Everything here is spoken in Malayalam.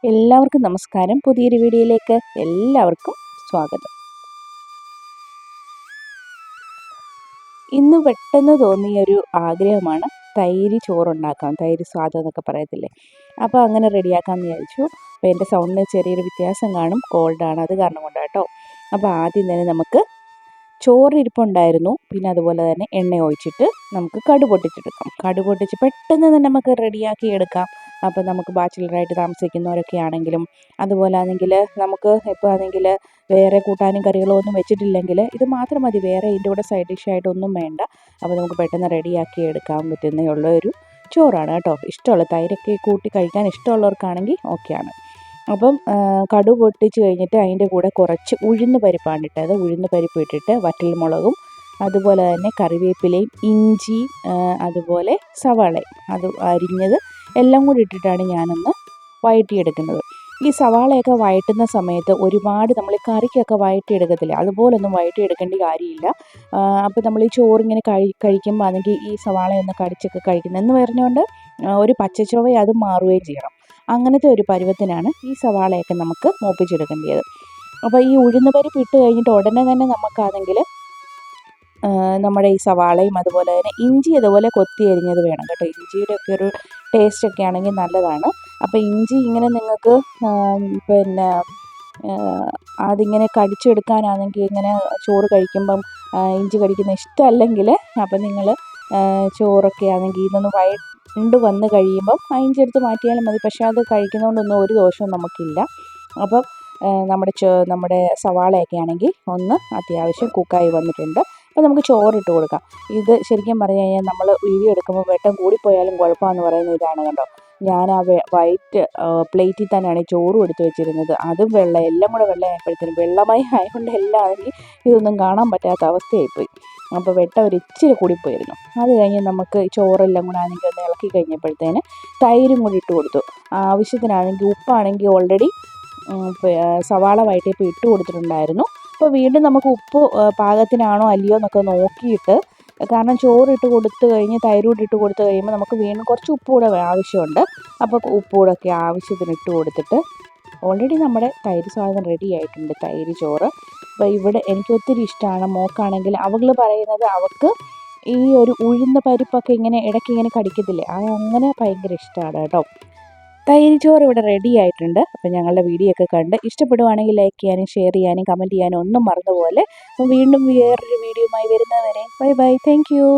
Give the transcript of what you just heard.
എല്ലാവർക്കും നമസ്കാരം. പുതിയൊരു വീഡിയോയിലേക്ക് എല്ലാവർക്കും സ്വാഗതം. ഇന്ന് പെട്ടെന്ന് തോന്നിയൊരു ആഗ്രഹമാണ് തൈര് ചോറുണ്ടാക്കാം. തൈര് സ്വാദം എന്നൊക്കെ പറയത്തില്ലേ, അപ്പോൾ അങ്ങനെ റെഡിയാക്കാമെന്ന് വിചാരിച്ചു. അപ്പോൾ എൻ്റെ സൗണ്ടിന് ചെറിയൊരു വ്യത്യാസം കാണും, കോൾഡാണ്, അത് കാരണം കൊണ്ടാണ് കേട്ടോ. അപ്പോൾ ആദ്യം തന്നെ നമുക്ക് ചോറിരിപ്പുണ്ടായിരുന്നു, പിന്നെ അതുപോലെ തന്നെ എണ്ണ ഒഴിച്ചിട്ട് നമുക്ക് കടുക് പൊട്ടിച്ചെടുക്കാം. കടുക് പൊട്ടിച്ച് പെട്ടെന്ന് തന്നെ നമുക്ക് റെഡിയാക്കി എടുക്കാം. അപ്പോൾ നമുക്ക് ബാച്ചിലറായിട്ട് താമസിക്കുന്നവരൊക്കെ ആണെങ്കിലും, അതുപോലെ ആണെങ്കിൽ നമുക്ക് ഇപ്പോൾ ആണെങ്കിൽ വേറെ കൂട്ടാനും കറികളോ ഒന്നും വെച്ചിട്ടില്ലെങ്കിൽ ഇത് മാത്രം മതി, വേറെ ഇതിൻ്റെ കൂടെ സൈഡ് ഡിഷായിട്ടൊന്നും വേണ്ട. അപ്പോൾ നമുക്ക് പെട്ടെന്ന് റെഡിയാക്കി എടുക്കാൻ പറ്റുന്നേ ഉള്ള ഒരു ചോറാണ് കേട്ടോ. ഇഷ്ടമുള്ള തൈരൊക്കെ കൂട്ടി കഴിക്കാൻ ഇഷ്ടമുള്ളവർക്കാണെങ്കിൽ ഓക്കെയാണ്. അപ്പം കടുക് പൊട്ടിച്ച് കഴിഞ്ഞിട്ട് അതിൻ്റെ കൂടെ കുറച്ച് ഉഴുന്ന് പരിപ്പാണ് ഇട്ടത്. ഉഴുന്ന് പരിപ്പ് ഇട്ടിട്ട് വറ്റൽമുളകും അതുപോലെ തന്നെ കറിവേപ്പിലയും ഇഞ്ചി അതുപോലെ സവാളയും അത് അരിഞ്ഞത് എല്ലാം കൂടി ഇട്ടിട്ടാണ് ഞാനൊന്ന് വഴറ്റിയെടുക്കുന്നത്. ഈ സവാളയൊക്കെ വഴറ്റുന്ന സമയത്ത് ഒരുപാട് നമ്മൾ കറിക്കൊക്കെ വഴറ്റിയെടുക്കത്തില്ല, അതുപോലൊന്നും വഴറ്റിയെടുക്കേണ്ട കാര്യമില്ല. അപ്പോൾ നമ്മൾ ഈ ചോറിങ്ങനെ കഴിക്കുമ്പോൾ ആണെങ്കിൽ ഈ സവാളയൊന്ന് കടിച്ചൊക്കെ കഴിക്കുന്നതെന്ന് പറഞ്ഞുകൊണ്ട് ഒരു പച്ചച്ചുവ അത് മാറുകയും ചെയ്യണം. അങ്ങനത്തെ ഒരു പരുവത്തിനാണ് ഈ സവാളയൊക്കെ നമുക്ക് മൂപ്പിച്ചെടുക്കേണ്ടത്. അപ്പോൾ ഈ ഉഴുന്ന് പരിപ്പ് ഇട്ട് കഴിഞ്ഞിട്ട് ഉടനെ തന്നെ നമുക്കാണെങ്കിൽ നമ്മുടെ ഈ സവാളയും അതുപോലെ തന്നെ ഇഞ്ചി അതുപോലെ കൊത്തി അരിഞ്ഞത് വേണം കേട്ടോ. ഇഞ്ചിയുടെ ഒക്കെ ഒരു ടേസ്റ്റൊക്കെ ആണെങ്കിൽ നല്ലതാണ്. അപ്പോൾ ഇഞ്ചി ഇങ്ങനെ നിങ്ങൾക്ക് പിന്നെ അതിങ്ങനെ കടിച്ചെടുക്കാനാണെങ്കിൽ ഇങ്ങനെ ചോറ് കഴിക്കുമ്പം ഇഞ്ചി കടിക്കുന്ന ഇഷ്ടമല്ലെങ്കിൽ അപ്പം നിങ്ങൾ ചോറൊക്കെ ആണെങ്കിൽ ഇതൊന്ന് വഴണ്ട് വന്ന് കഴിയുമ്പം ആ ഇഞ്ചി എടുത്ത് മാറ്റിയാലും മതി. പക്ഷേ അത് കഴിക്കുന്നതുകൊണ്ടൊന്നും ഒരു ദോഷവും നമുക്കില്ല. അപ്പം നമ്മുടെ സവാളയൊക്കെ ആണെങ്കിൽ ഒന്ന് അത്യാവശ്യം കുക്കായി വന്നിട്ടുണ്ട്. അപ്പോൾ നമുക്ക് ചോറിട്ട് കൊടുക്കാം. ഇത് ശരിക്കും പറഞ്ഞു കഴിഞ്ഞാൽ നമ്മൾ വീഡിയോ എടുക്കുമ്പോൾ വെട്ടം കൂടിപ്പോയാലും കുഴപ്പമെന്ന് പറയുന്ന ഇതാണ് കേട്ടോ. ഞാൻ ആ വൈറ്റ് പ്ലേറ്റിൽ തന്നെയാണ് ഈ ചോറും എടുത്ത് വെച്ചിരുന്നത്. അതും വെള്ളം എല്ലാം കൂടെ വെള്ളമായപ്പോഴത്തേനും വെള്ളമായി ആയതുകൊണ്ട് എല്ലാം ആണെങ്കിൽ ഇതൊന്നും കാണാൻ പറ്റാത്ത അവസ്ഥയായിപ്പോയി. അപ്പോൾ വെട്ടം ഒരു ഇച്ചിരി കൂടിപ്പോയിരുന്നു. അത് കഴിഞ്ഞ് നമുക്ക് ചോറെല്ലാം കൂടെ ആണെങ്കിൽ ഒന്ന് ഇളക്കി കഴിഞ്ഞപ്പോഴത്തേന് തൈരും കൂടി ഇട്ട് കൊടുത്തു. ആവശ്യത്തിനാണെങ്കിൽ ഉപ്പാണെങ്കിൽ ഓൾറെഡി സവാള വഴറ്റിയപ്പോൾ ഇട്ട് കൊടുത്തിട്ടുണ്ടായിരുന്നു. അപ്പോൾ വീണ്ടും നമുക്ക് ഉപ്പ് പാകത്തിനാണോ അല്ലയോ എന്നൊക്കെ നോക്കിയിട്ട്, കാരണം ചോറിട്ട് കൊടുത്തു കഴിഞ്ഞ് തൈരൂട്ട് ഇട്ട് കൊടുത്തു കഴിയുമ്പോൾ നമുക്ക് വീണ്ടും കുറച്ച് ഉപ്പ് കൂടെ ആവശ്യമുണ്ട്. അപ്പോൾ ഉപ്പ് കൂടെ ഒക്കെ ആവശ്യത്തിന് ഇട്ട് കൊടുത്തിട്ട് ഓൾറെഡി നമ്മുടെ തൈര് സാധനം റെഡി ആയിട്ടുണ്ട്, തൈര് ചോറ്. അപ്പോൾ ഇവിടെ എനിക്ക് ഒത്തിരി ഇഷ്ടമാണ്. മോക്കാണെങ്കിൽ അവൾ പറയുന്നത് അവൾക്ക് ഈ ഒരു ഉഴുന്ന പരിപ്പൊക്കെ ഇങ്ങനെ ഇടയ്ക്ക് ഇങ്ങനെ കടിക്കത്തില്ലേ, അങ്ങനെ ഭയങ്കര ഇഷ്ടമാണ് കേട്ടോ. തൈര് ചോറ് ഇവിടെ റെഡി ആയിട്ടുണ്ട്. അപ്പോൾ ഞങ്ങളുടെ വീഡിയോ ഒക്കെ കണ്ട് ഇഷ്ടപ്പെടുവാണെങ്കിൽ ലൈക്ക് ചെയ്യാനും ഷെയർ ചെയ്യാനും കമൻറ്റ് ചെയ്യാനും ഒന്നും മറന്നുപോലെ. അപ്പോൾ വീണ്ടും വേറൊരു വീഡിയോയുമായി വരുന്നവരെ ബൈ ബൈ, താങ്ക് യു.